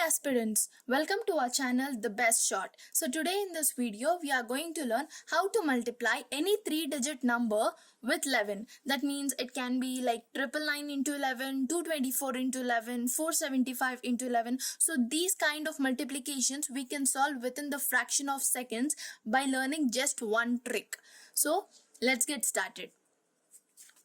aspirants, welcome to our channel The Best Shot. So today in this video we are going to learn how to multiply any 3-digit number with 11. That means it can be like 999 into 11, 224 into 11, 475 into 11. So these kind of multiplications we can solve within the fraction of seconds by learning just one trick. So let's get started.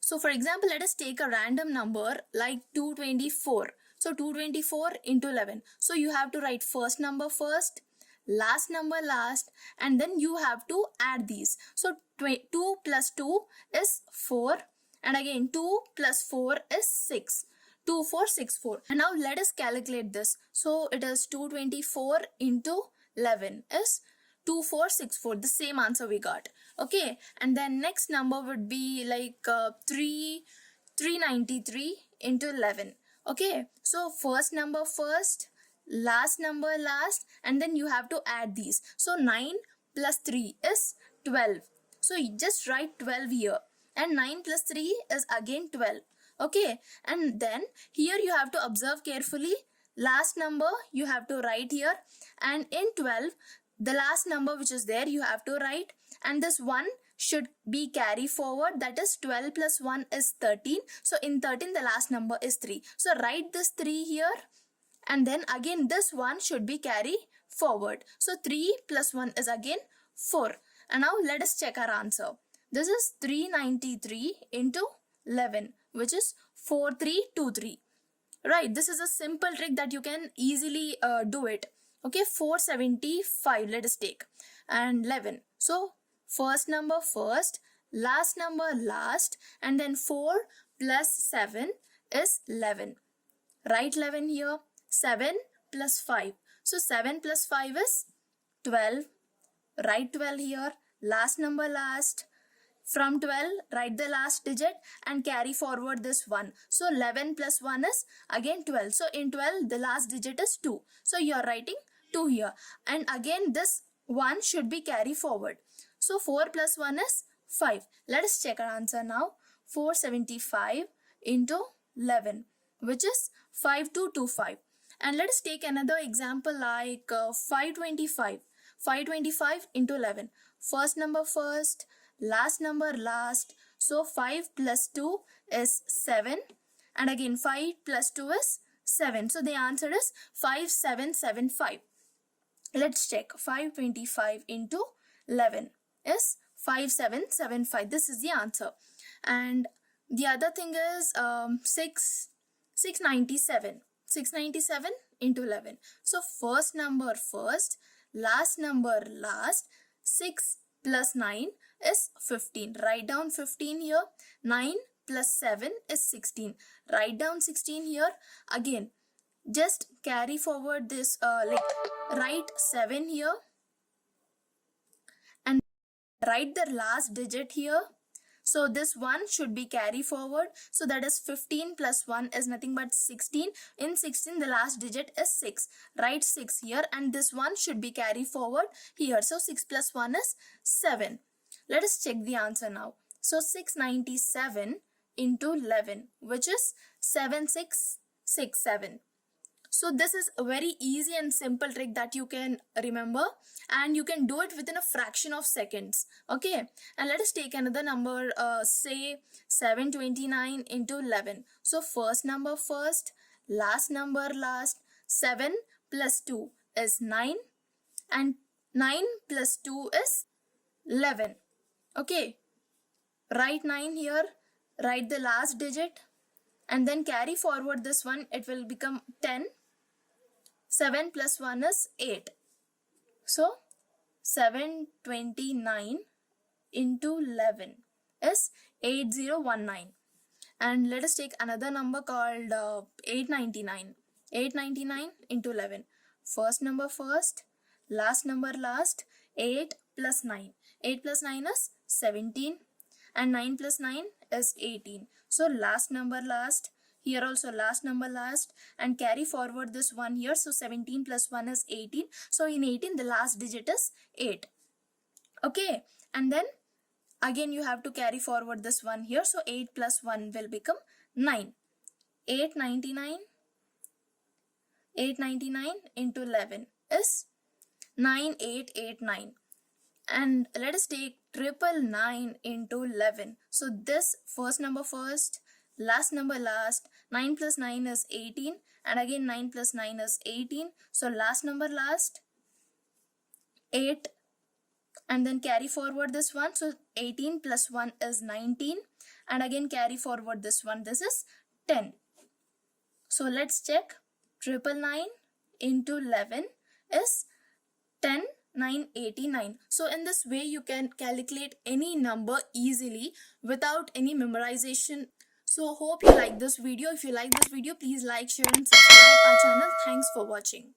So for example, let us take a random number like 224. So 224 into 11. So you have to write first number first, last number last, and then you have to add these. So 2 plus 2 is 4, and again 2 plus 4 is 6. 2464. And now let us calculate this. So it is 224 into 11 is 2464, the same answer we got. Okay, and then next number would be like 393 into 11. Okay, so first number first, last number last, and then you have to add these. So 9 plus 3 is 12. So you just write 12 here, and 9 plus 3 is again 12. Okay, and then here you have to observe carefully. Last number you have to write here, and in 12 the last number which is there you have to write, and this 1 should be carry forward, that is 12 plus 1 is 13. So in 13 the last number is 3. So write this 3 here, and then again this 1 should be carry forward. So 3 plus 1 is again 4. And now let us check our answer. This is 393 into 11, which is 4323. Right, this is a simple trick that you can easily do it. Okay, 475 let us take, and 11. So first number first, last number last, and then 4 plus 7 is 11. Write 11 here. 7 plus 5. So 7 plus 5 is 12. Write 12 here. Last number last. From 12, write the last digit and carry forward this 1. So 11 plus 1 is again 12. So in 12, the last digit is 2. So you are writing 2 here. And again this 1 should be carry forward. So 4 plus 1 is 5. Let us check our answer now. 475 into 11, which is 5225. And let us take another example like 525. 525 into 11. First number first, last number last. So 5 plus 2 is 7. And again 5 plus 2 is 7. So the answer is 5775. Let's check. 525 into 11 is 5775. This is the answer. And the other thing is 697. 697 into 11. So first number first, last number last. 6 plus 9 is 15. Write down 15 here. 9 plus 7 is 16. Write down 16 here. Again, just carry forward this, write 7 here. And write the last digit here. So this 1 should be carry forward. So that is 15 plus 1 is nothing but 16. In 16 the last digit is 6. Write 6 here, and this 1 should be carry forward here. So 6 plus 1 is 7. Let us check the answer now. So 697 into 11, which is 7667. So this is a very easy and simple trick that you can remember, and you can do it within a fraction of seconds. Okay, and let us take another number, say 729 into 11. So first number first, last number last. 7 plus 2 is 9, and 9 plus 2 is 11. Okay, write 9 here, write the last digit, and then carry forward this one. It will become 10. 7 plus 1 is 8. So 729 into 11 is 8019. And let us take another number called 899. 899 into 11. First number first, last number last. 8 plus 9. 8 plus 9 is 17. And 9 plus 9 is 18. So last number last. Here also last number last, and carry forward this 1 here. So 17 plus 1 is 18. So in 18 the last digit is 8. Okay, and then again you have to carry forward this 1 here. So 8 plus 1 will become 9. 899 899 into 11 is 9889. And let us take 999 into 11. So this first number first, last number last. 9 plus 9 is 18, and again 9 plus 9 is 18. So last number last, 8, and then carry forward this one. So 18 plus 1 is 19, and again carry forward this one. This is 10. So let's check. 999 into 11 is 10,989. So in this way you can calculate any number easily without any memorization. So hope you like this video. If you like this video, please like, share and subscribe our channel. Thanks for watching.